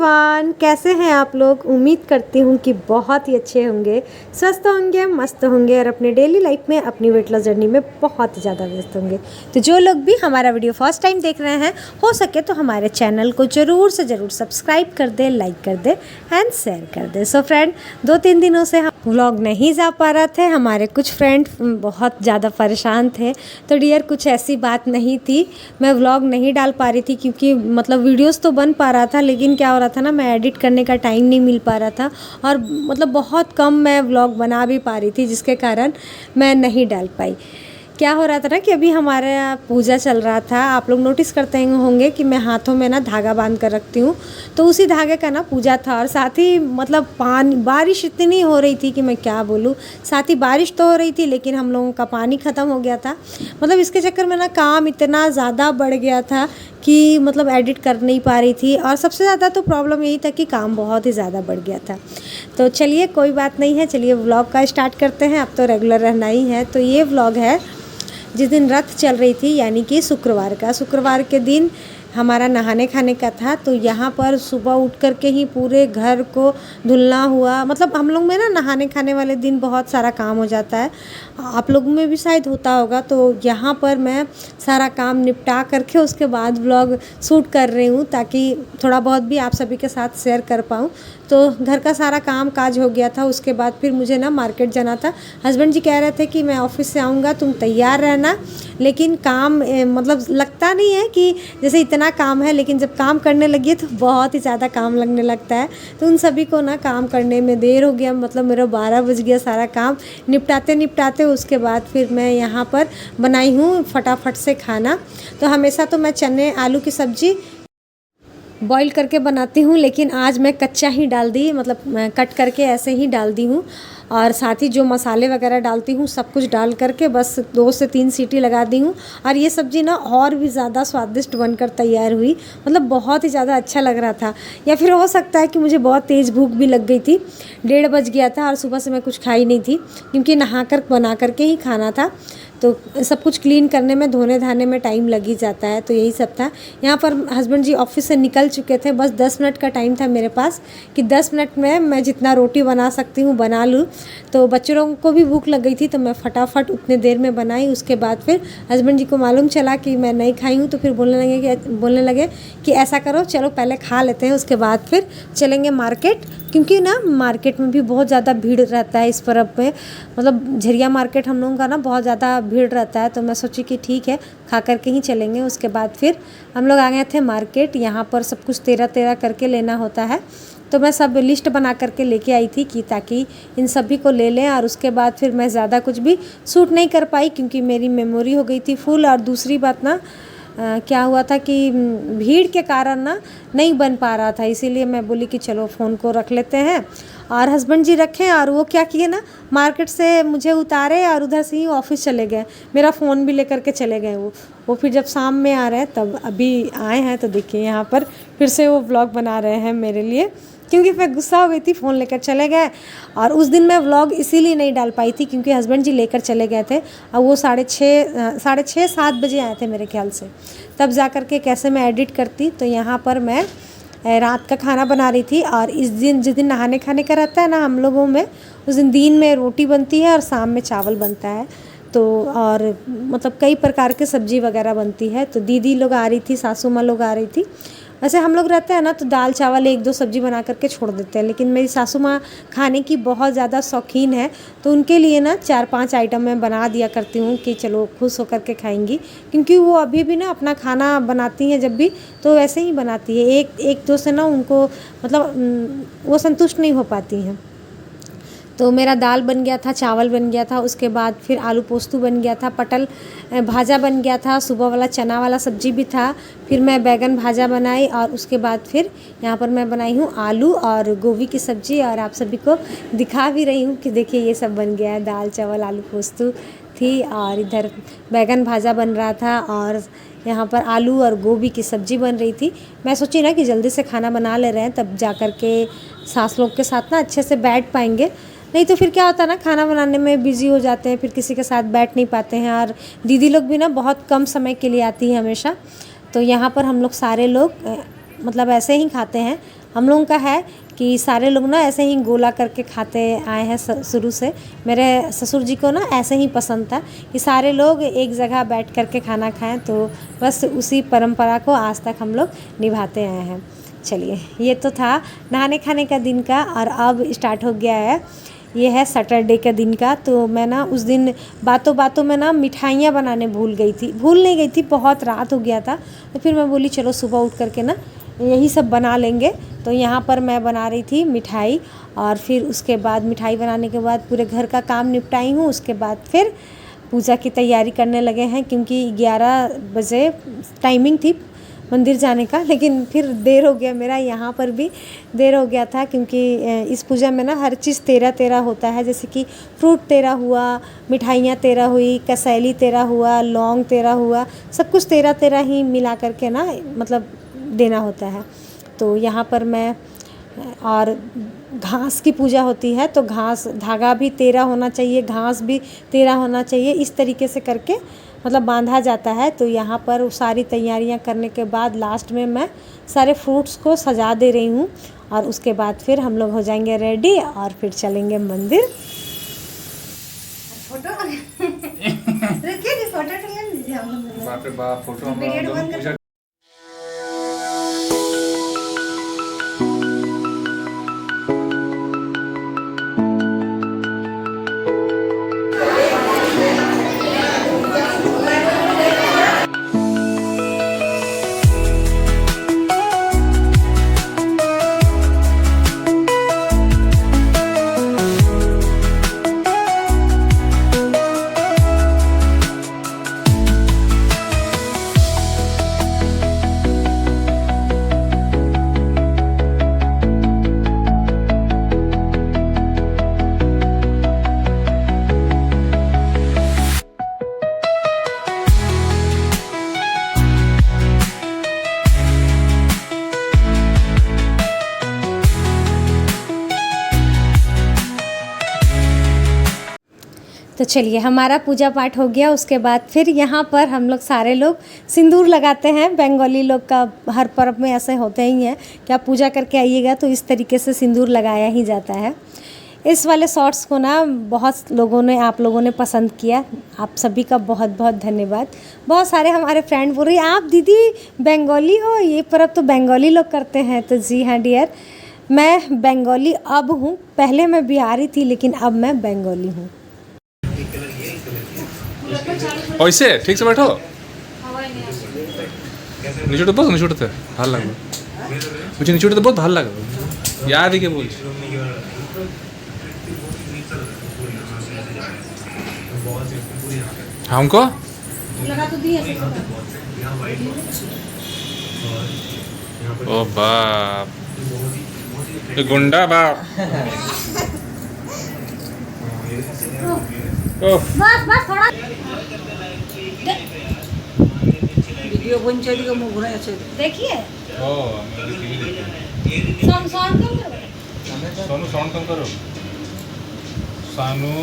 Everyone, कैसे हैं आप लोग। उम्मीद करती हूँ कि बहुत ही अच्छे होंगे, स्वस्थ होंगे, मस्त होंगे और अपने डेली लाइफ में अपनी वेट लॉस जर्नी में बहुत ही ज़्यादा व्यस्त होंगे। तो जो लोग भी हमारा वीडियो फर्स्ट टाइम देख रहे हैं, हो सके तो हमारे चैनल को ज़रूर से ज़रूर सब्सक्राइब कर दे, लाइक कर दे एंड शेयर कर दे। सो फ्रेंड, 2-3 दिनों से हम व्लॉग नहीं जा पा रहे थे। हमारे कुछ फ्रेंड बहुत ज़्यादा परेशान थे। तो डियर, कुछ ऐसी बात नहीं थी, मैं व्लॉग नहीं डाल पा रही थी क्योंकि मतलब वीडियोस तो बन पा रहा था, लेकिन क्या हो रहा था ना, मैं एडिट करने का टाइम नहीं मिल पा रहा था और मतलब बहुत कम मैं व्लॉग बना भी पा रही थी, जिसके कारण मैं नहीं डाल पाई। क्या हो रहा था ना कि अभी हमारे यहाँ पूजा चल रहा था। आप लोग नोटिस करते होंगे कि मैं हाथों में ना धागा बांध कर रखती हूँ, तो उसी धागे का ना पूजा था। और साथ ही मतलब बारिश इतनी हो रही थी कि मैं क्या बोलूँ। साथ ही बारिश तो हो रही थी, लेकिन हम लोगों का पानी ख़त्म हो गया था। मतलब इसके चक्कर में ना काम इतना ज़्यादा बढ़ गया था कि मतलब एडिट कर नहीं पा रही थी। और सबसे ज़्यादा तो प्रॉब्लम यही था कि काम बहुत ही ज़्यादा बढ़ गया था। तो चलिए, कोई बात नहीं है, चलिए व्लॉग का स्टार्ट करते हैं। अब तो रेगुलर रहना ही है। तो ये व्लॉग है जिस दिन रथ चल रही थी, यानी कि शुक्रवार के दिन हमारा नहाने खाने का था। तो यहाँ पर सुबह उठ कर के ही पूरे घर को धुलना हुआ। मतलब हम लोग में ना नहाने खाने वाले दिन बहुत सारा काम हो जाता है, आप लोगों में भी शायद होता होगा। तो यहाँ पर मैं सारा काम निपटा करके उसके बाद व्लॉग शूट कर रही हूँ, ताकि थोड़ा बहुत भी आप सभी के साथ शेयर कर पाऊँ। तो घर का सारा काम काज हो गया था। उसके बाद फिर मुझे ना मार्केट जाना था। हस्बैंड जी कह रहे थे कि मैं ऑफिस से आऊँगा, तुम तैयार रहना। लेकिन काम मतलब लगता नहीं है कि जैसे इतना काम है, लेकिन जब काम करने लगी तो बहुत ही ज़्यादा काम लगने लगता है। तो उन सभी को ना काम करने में देर हो गया। मतलब मेरा 12 बज गया सारा काम निपटाते। उसके बाद फिर मैं यहाँ पर बनाई हूँ फटाफट से खाना। तो हमेशा तो मैं चने आलू की सब्ज़ी बॉईल करके बनाती हूँ, लेकिन आज मैं कच्चा ही डाल दी, मतलब मैं कट करके ऐसे ही डाल दी हूँ। और साथ ही जो मसाले वगैरह डालती हूँ सब कुछ डाल करके बस 2 से 3 सीटी लगा दी हूँ। और ये सब्ज़ी ना और भी ज़्यादा स्वादिष्ट बनकर तैयार हुई। मतलब बहुत ही ज़्यादा अच्छा लग रहा था। या फिर हो सकता है कि मुझे बहुत तेज़ भूख भी लग गई थी। 1:30 बज गया था और सुबह से मैं कुछ खाई नहीं थी, क्योंकि नहा कर बना करके ही खाना था। तो सब कुछ क्लीन करने में, धोने धाने में टाइम लग ही जाता है। तो यही सब था। यहाँ पर हस्बैंड जी ऑफिस से निकल चुके थे। बस 10 मिनट का टाइम था मेरे पास कि 10 मिनट में मैं जितना रोटी बना सकती हूँ बना लूँ। तो बच्चों लोगों को भी भूख लग गई थी, तो मैं फटाफट उतने देर में बनाई। उसके बाद फिर हस्बैंड जी को मालूम चला कि मैं नहीं खाई हूँ, तो फिर बोलने लगे कि ऐसा करो, चलो पहले खा लेते हैं, उसके बाद फिर चलेंगे मार्केट। क्योंकि ना मार्केट में भी बहुत ज़्यादा भीड़ रहता है इस पर्व में। मतलब झरिया मार्केट हम लोगों का ना बहुत ज़्यादा भीड़ रहता है। तो मैं सोची कि ठीक है, खा करके ही चलेंगे। उसके बाद फिर हम लोग आ गए थे मार्केट। यहाँ पर सब कुछ 13 करके लेना होता है। तो मैं सब लिस्ट बना करके लेके आई थी कि ताकि इन सभी को ले लें। और उसके बाद फिर मैं ज़्यादा कुछ भी शूट नहीं कर पाई, क्योंकि मेरी मेमोरी हो गई थी फुल। और दूसरी बात ना, क्या हुआ था कि भीड़ के कारण ना नहीं बन पा रहा था, इसीलिए मैं बोली कि चलो फ़ोन को रख लेते हैं। और हस्बैंड जी रखें, और वो क्या किए ना, मार्केट से मुझे उतारे और उधर से ही ऑफिस चले गए। मेरा फ़ोन भी लेकर के चले गए वो फिर जब शाम में आ रहे हैं, तब अभी आए हैं। तो देखिए यहाँ पर फिर से वो व्लॉग बना रहे हैं मेरे लिए, क्योंकि मैं गुस्सा हो गई थी, फ़ोन लेकर चले गए। और उस दिन मैं व्लॉग इसीलिए नहीं डाल पाई थी क्योंकि हस्बैंड जी लेकर चले गए थे। और वो 6:30-7 बजे आए थे मेरे ख्याल से। तब जा कर के कैसे मैं एडिट करती। तो यहाँ पर मैं रात का खाना बना रही थी। और जिस दिन नहाने खाने का रहता है ना हम लोगों में, उस दिन में रोटी बनती है और शाम में चावल बनता है। तो और मतलब कई प्रकार के सब्ज़ी वगैरह बनती है। तो दीदी लोग आ रही थी, सासू माँ लोग आ रही थी। वैसे हम लोग रहते हैं ना तो दाल चावल 1-2 सब्ज़ी बना करके छोड़ देते हैं, लेकिन मेरी सासू माँ खाने की बहुत ज़्यादा शौकीन है। तो उनके लिए ना 4-5 आइटम मैं बना दिया करती हूँ कि चलो खुश होकर के खाएंगी। क्योंकि वो अभी भी ना अपना खाना बनाती हैं जब भी, तो वैसे ही बनाती है, एक दो से ना उनको मतलब वो संतुष्ट नहीं हो पाती हैं। तो मेरा दाल बन गया था, चावल बन गया था, उसके बाद फिर आलू पोस्तू बन गया था, पटल भाजा बन गया था, सुबह वाला चना वाला सब्जी भी था। फिर मैं बैगन भाजा बनाई। और उसके बाद फिर यहाँ पर मैं बनाई हूँ आलू और गोभी की सब्ज़ी। और आप सभी को दिखा भी रही हूँ कि देखिए ये सब बन गया है, दाल चावल आलू पोस्तू थी, और इधर बैगन भाजा बन रहा था, और यहाँ पर आलू और गोभी की सब्ज़ी बन रही थी। मैं सोची ना कि जल्दी से खाना बना ले रहे हैं, तब जा कर के सास लोग के साथ ना अच्छे से बैठ पाएंगे। नहीं तो फिर क्या होता है ना, खाना बनाने में बिज़ी हो जाते हैं, फिर किसी के साथ बैठ नहीं पाते हैं। और दीदी लोग भी ना बहुत कम समय के लिए आती है हमेशा। तो यहाँ पर हम लोग सारे लोग मतलब ऐसे ही खाते हैं। हम लोगों का है कि सारे लोग ना ऐसे ही गोला करके खाते आए हैं शुरू से। मेरे ससुर जी को ना ऐसे ही पसंद था कि सारे लोग एक जगह बैठ करके खाना खाएं, तो बस उसी परंपरा को आज तक हम लोग निभाते आए हैं। चलिए, ये तो था नहाने खाने का दिन का, और अब स्टार्ट हो गया है, ये है सैटरडे के दिन का। तो मैं ना उस दिन बातों बातों में ना मिठाइयाँ बनाने भूल नहीं गई थी, बहुत रात हो गया था। तो फिर मैं बोली चलो सुबह उठ करके ना यही सब बना लेंगे। तो यहाँ पर मैं बना रही थी मिठाई, और फिर उसके बाद मिठाई बनाने के बाद पूरे घर का काम निपटाई हूँ। उसके बाद फिर पूजा की तैयारी करने लगे हैं, क्योंकि 11 बजे टाइमिंग थी मंदिर जाने का, लेकिन फिर देर हो गया। मेरा यहाँ पर भी देर हो गया था, क्योंकि इस पूजा में ना हर चीज़ 13 होता है। जैसे कि फ्रूट 13 हुआ, मिठाइयाँ 13 हुई, कसैली 13 हुआ, लौंग 13 हुआ, सब कुछ 13 ही मिला करके ना मतलब देना होता है। तो यहाँ पर मैं, और घास की पूजा होती है, तो घास धागा भी 13 होना चाहिए, घास भी 13 होना चाहिए, इस तरीके से करके मतलब बांधा जाता है। तो यहाँ पर सारी तैयारियाँ करने के बाद लास्ट में मैं सारे फ्रूट्स को सजा दे रही हूँ, और उसके बाद फिर हम लोग हो जाएंगे रेडी और फिर चलेंगे मंदिर। फोटो रखिए, फोटो ले लीजिए। बाप रे बाप, फोटो तो चलिए, हमारा पूजा पाठ हो गया। उसके बाद फिर यहाँ पर हम लोग सारे लोग सिंदूर लगाते हैं। बंगाली लोग का हर पर्व में ऐसे होते ही हैं कि आप पूजा करके आइएगा तो इस तरीके से सिंदूर लगाया ही जाता है। इस वाले शॉर्ट्स को ना बहुत लोगों ने, आप लोगों ने पसंद किया, आप सभी का बहुत बहुत धन्यवाद। बहुत सारे हमारे फ्रेंड बोल रही आप दीदी बंगाली हो, ये पर्व तो बंगाली लोग करते हैं। तो जी हाँ डियर, मैं बंगाली अब हूँ, पहले मैं बिहारी थी लेकिन अब मैं बंगाली हूँ। ऐसे ठीक से बैठो, नीचे उठते बस, नीचे उठते ভাল লাগবে, मुझे नीचे उठते बहुत ভাল লাগবে याद है के बोल हमको लगा तो दिया। ओ बाप, ये गुंडा बाप। बस थोड़ा ভিডিও বনছে দিকে মুখ ঘুরে আছে देखिए। ओ साउंड कम करो, सोनू साउंड कम करो, सानू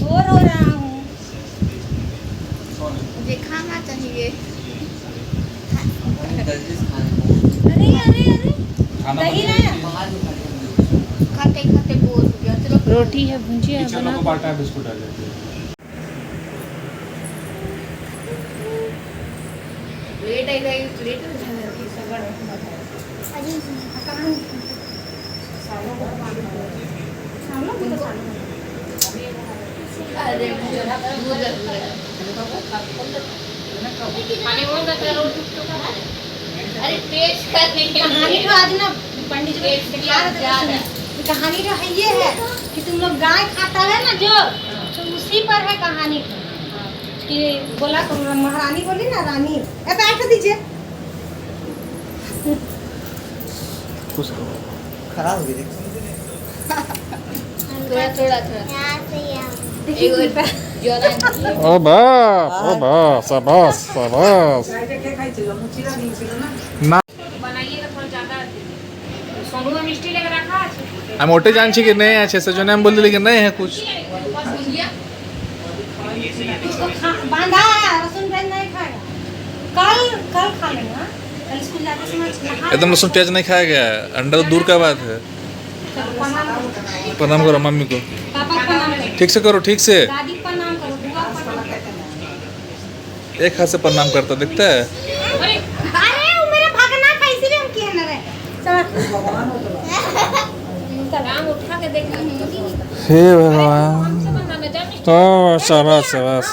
बोर हो रहा हूँ। मुझे खाना चाहिए। अरे अरे अरे दही लाया, खाते खाते बोर हो गया। चलो रोटी है भुजिया है चलो को बाटा बिस्कुट आ जाते हैं। लेट आई गई, लेट हो जाएगा। अरे मुझे दूध पानी बोल रहा रोटी तो खा। अरे टेस्ट करने के कहानी तो आज ना पंडित जी कहानी जो है ये है कि तुम लोग गाय खाता है ना जो, तो उसी पर है कहानी कि बोला तुम महारानी बोली ना रानी, बैठ दीजिए। खराब हो गई थोड़ा थोड़ा ओ बाप, ओ बाप, शाबाश शाबाश। কে খাইছিল মুচিরা দিয়েছিল না না बनाइएगा थोड़ा ज्यादा। सोनू में मिष्टी लेकर रखा है। हम मोटे जानছি कि नहीं अच्छे से जो हम बोल दिले कि नहीं है कुछ। इसको बांधा है कल खा लेंगे हाँ? कल स्कूल जाते समय नहा एकदम लहसुन प्याज नहीं खाया गया है, अंडा तो दूर का बात है। प्रणाम करो मम्मी को, पापा को प्रणाम करो, ठीक से करो, ठीक से। दादी को प्रणाम करो, बुआ को प्रणाम करो। एक हाथ से प्रणाम करता दिखता है। अरे वो मेरा भागना था इसीलिए हम किए ना रे। राम उठा के देख हे भगवान, ओ शाबाश शाबाश।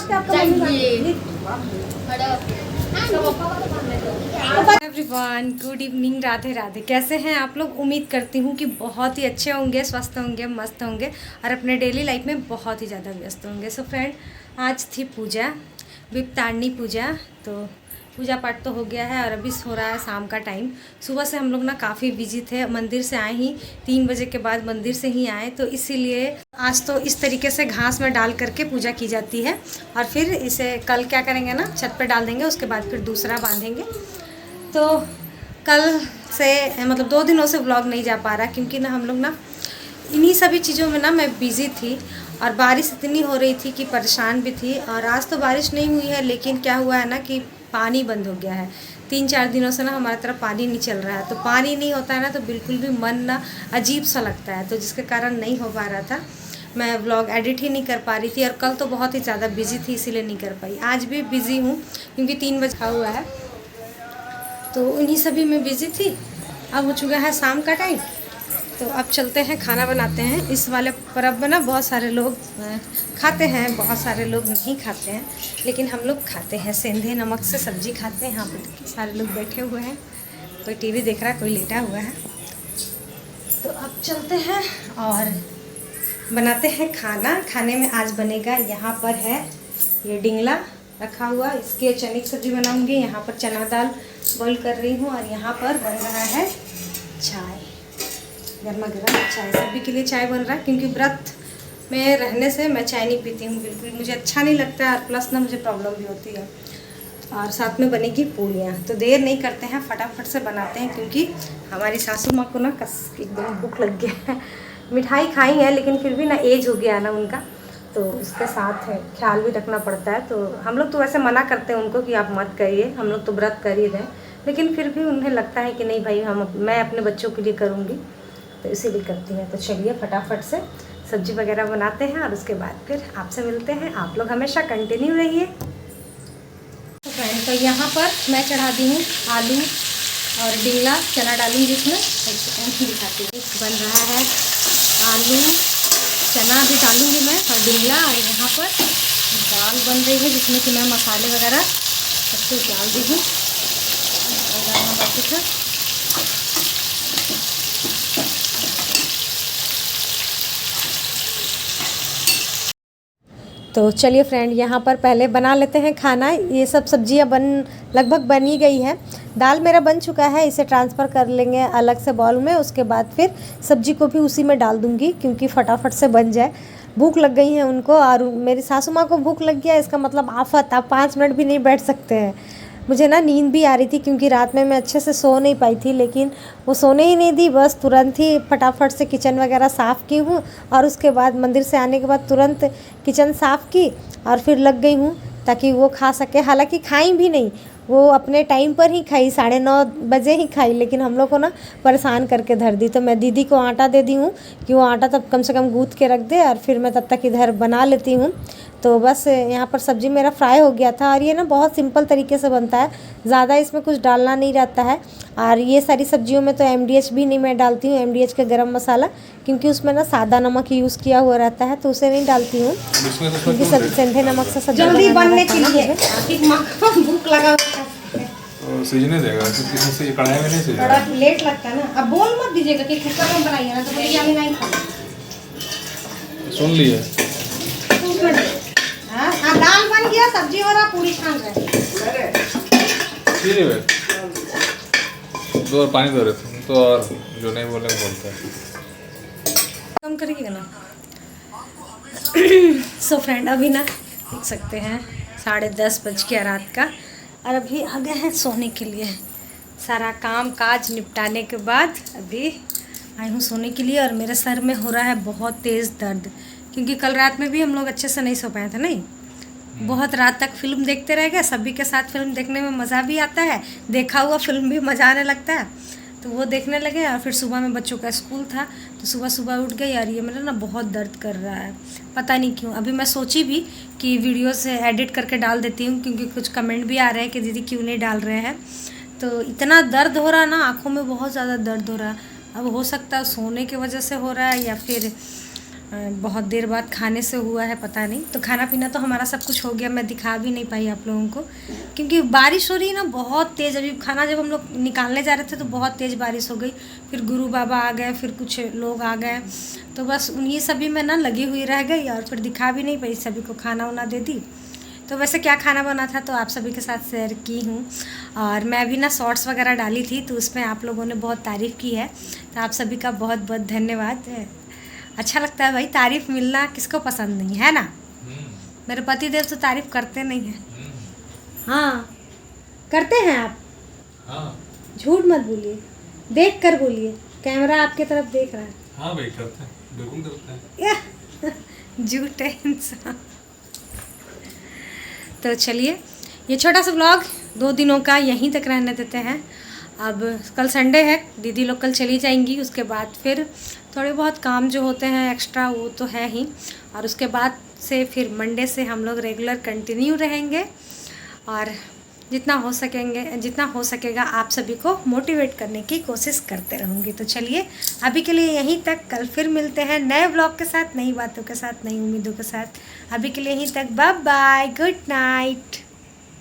Everyone good evening, Radhe Radhe. कैसे हैं आप लोग? उम्मीद करती हूँ कि बहुत ही अच्छे होंगे, स्वस्थ होंगे, मस्त होंगे और अपने डेली लाइफ में बहुत ही ज़्यादा व्यस्त होंगे। सो फ्रेंड, आज थी पूजा, विपतारणी पूजा। तो पूजा पाठ तो हो गया है और अभी हो रहा है शाम का टाइम। सुबह से हम लोग ना काफ़ी बिजी थे, मंदिर से आए ही 3 बजे के बाद मंदिर से ही आए, तो इसीलिए आज तो इस तरीके से घास में डाल करके पूजा की जाती है और फिर इसे कल क्या करेंगे ना, छत पे डाल देंगे, उसके बाद फिर दूसरा बांधेंगे। तो कल से मतलब 2 दिनों से व्लॉग नहीं जा पा रहा क्योंकि ना हम लोग ना इन्हीं सभी चीज़ों में ना मैं बिज़ी थी और बारिश इतनी हो रही थी कि परेशान भी थी। और आज तो बारिश नहीं हुई है, लेकिन क्या हुआ है ना कि पानी बंद हो गया है। 3-4 दिनों से ना हमारी तरफ पानी नहीं चल रहा है, तो पानी नहीं होता है ना तो बिल्कुल भी मन ना अजीब सा लगता है, तो जिसके कारण नहीं हो पा रहा था। मैं व्लॉग एडिट ही नहीं कर पा रही थी और कल तो बहुत ही ज़्यादा बिजी थी इसीलिए नहीं कर पाई। आज भी बिज़ी हूँ क्योंकि 3 बजे हुआ है, तो उन्हीं सभी में बिज़ी थी। अब हो चुका है शाम का टाइम, तो अब चलते हैं खाना बनाते हैं। इस वाले पर्व में ना बहुत सारे लोग खाते हैं, बहुत सारे लोग नहीं खाते हैं, लेकिन हम लोग खाते हैं। सेंधे नमक से सब्जी खाते हैं। यहाँ पर सारे लोग बैठे हुए हैं, कोई टीवी देख रहा है, कोई लेटा हुआ है। तो अब चलते हैं और बनाते हैं खाना। खाने में आज बनेगा, यहाँ पर है ये डिंगला रखा हुआ, इसके चने की सब्ज़ी बनाऊंगी। यहाँ पर चना दाल बॉईल कर रही हूँ और यहाँ पर बन रहा है चाय, गर्मा गर्म चाय। सभी के लिए चाय बन रहा है क्योंकि व्रत में रहने से मैं चाय नहीं पीती हूँ बिल्कुल, मुझे अच्छा नहीं लगता है और प्लस ना मुझे प्रॉब्लम भी होती है। और साथ में बनेगी पूड़ियाँ। तो देर नहीं करते हैं, फटाफट से बनाते हैं क्योंकि हमारी सासू माँ को ना एकदम भूख लग गया है। मिठाई खाई है लेकिन फिर भी ना एज हो गया है ना उनका, तो उसके साथ है ख्याल भी रखना पड़ता है। तो हम लोग तो वैसे मना करते हैं उनको कि आप मत करिए, हम लोग तो व्रत कर ही रहे, लेकिन फिर भी उन्हें लगता है कि नहीं भाई मैं अपने बच्चों के लिए करूँगी, तो इसीलिए करती हैं। तो चलिए फटाफट से सब्जी वगैरह बनाते हैं और उसके बाद फिर आपसे मिलते हैं। आप लोग हमेशा कंटिन्यू रहिए। तो फ्रेंड, तो यहाँ पर मैं चढ़ा दी हूँ आलू और डिंगला चना डालूंगी इसमें। एक सेकंड दिखाती हूँ, बन रहा है आलू चना भी डालूंगी मैं और डिंगला, और यहाँ पर दाल बन रही है जिसमें कि मैं मसाले वगैरह सब कुछ डाल दी हूँ। तो चलिए फ्रेंड, यहाँ पर पहले बना लेते हैं खाना। ये सब सब्जियाँ लगभग बन ही गई है। दाल मेरा बन चुका है, इसे ट्रांसफ़र कर लेंगे अलग से बाउल में। उसके बाद फिर सब्जी को भी उसी में डाल दूँगी क्योंकि फटाफट से बन जाए। भूख लग गई है उनको और मेरी सासू माँ को भूख लग गया, इसका मतलब आफत, आप 5 मिनट भी नहीं बैठ सकते हैं। मुझे ना नींद भी आ रही थी क्योंकि रात में मैं अच्छे से सो नहीं पाई थी, लेकिन वो सोने ही नहीं दी। बस तुरंत ही फटाफट से किचन वगैरह साफ़ की हूँ और उसके बाद मंदिर से आने के बाद तुरंत किचन साफ़ की और फिर लग गई हूँ ताकि वो खा सके। हालांकि खाई भी नहीं, वो अपने टाइम पर ही खाई, 9:30 बजे ही खाई, लेकिन हम लोग को ना परेशान करके धर दी। तो मैं दीदी को आटा दे दी हूँ कि वो आटा तब कम से कम गूँथ के रख दे और फिर मैं तब तक इधर बना लेती हूँ। तो बस यहाँ पर सब्ज़ी मेरा फ्राई हो गया था और ये ना बहुत सिंपल तरीके से बनता है, ज़्यादा इसमें कुछ डालना नहीं रहता है। और ये सारी सब्जियों में तो MDH भी नहीं मैं डालती हूँ, MDH का गरम मसाला, क्योंकि उसमें ना सादा नमक यूज़ किया हुआ रहता है, तो उसे नहीं डालती हूँ क्योंकि सेंधे नमक से सब्जी जल्दी बनने के लिए भूख लगा सीजने देगा से कढ़ाई में नहीं सीजेगा, थोड़ा लेट लगता है ना। अब बोल मत दीजिएगा कि कुकर में बनाइए ना, तो बोलिए हमें नहीं खाना। सुन लिए हाँ, दाल बन गया, सब्जी हो रहा, पूरी छान रहे। दो और पानी दो रहे थे तो, और जो नहीं बोले बोलता है। कम करिएगा ना। सो फ्रेंड, अभी ना देख सकते हैं 10:30 बज गया रात का और अभी आ गए हैं सोने के लिए। सारा काम काज निपटाने के बाद अभी आई हूँ सोने के लिए और मेरे सर में हो रहा है बहुत तेज़ दर्द, क्योंकि कल रात में भी हम लोग अच्छे से नहीं सो पाए थे। नहीं, बहुत रात तक फिल्म देखते रह गए। सभी के साथ फिल्म देखने में मज़ा भी आता है, देखा हुआ फिल्म भी मज़ा आने लगता है, तो वो देखने लगे। और फिर सुबह में बच्चों का स्कूल था, तो सुबह सुबह उठ गई। यार ये मेरा ना बहुत दर्द कर रहा है, पता नहीं क्यों। अभी मैं सोची भी कि वीडियो से एडिट करके डाल देती हूँ, क्योंकि कुछ कमेंट भी आ रहे हैं कि दीदी क्यों नहीं डाल रहे हैं। तो इतना दर्द हो रहा ना, आँखों में बहुत ज़्यादा दर्द हो रहा। अब हो सकता है सोने की वजह से हो रहा है या फिर बहुत देर बाद खाने से हुआ है, पता नहीं। तो खाना पीना तो हमारा सब कुछ हो गया, मैं दिखा भी नहीं पाई आप लोगों को, क्योंकि बारिश हो रही है ना बहुत तेज़। अभी खाना जब हम लोग निकालने जा रहे थे तो बहुत तेज़ बारिश हो गई। फिर गुरु बाबा आ गए, फिर कुछ लोग आ गए, तो बस उन्हीं सभी में ना लगी हुई रह गई और फिर दिखा भी नहीं पाई। सभी को खाना वाना दे दी। तो वैसे क्या खाना बना था तो आप सभी के साथ शेयर की हूँ। और मैं भी ना शॉर्ट्स वगैरह डाली थी, तो उसमें आप लोगों ने बहुत तारीफ़ की है, तो आप सभी का बहुत बहुत धन्यवाद। अच्छा लगता है भाई, तारीफ़ मिलना किसको पसंद नहीं है ना। मेरे पति देव तो तारीफ़ करते नहीं हैं। हाँ करते हैं आप, हाँ झूठ मत बोलिए, देख कर बोलिए, कैमरा आपके तरफ देख रहा है। हाँ भाई करते हैं, बिल्कुल करते हैं। झूठे इंसान। तो चलिए, ये छोटा सा व्लॉग 2 दिनों का यहीं तक रहने देते हैं। अब कल संडे है, दीदी लोग कल चली जाएंगी, उसके बाद फिर थोड़े बहुत काम जो होते हैं एक्स्ट्रा वो तो है ही, और उसके बाद से फिर मंडे से हम लोग रेगुलर कंटिन्यू रहेंगे। और जितना हो सकेगा आप सभी को मोटिवेट करने की कोशिश करते रहूँगी। तो चलिए अभी के लिए यहीं तक, कल फिर मिलते हैं नए व्लॉग के साथ, नई बातों के साथ, नई उम्मीदों के साथ। अभी के लिए यहीं तक, बाय बाय, गुड नाइट।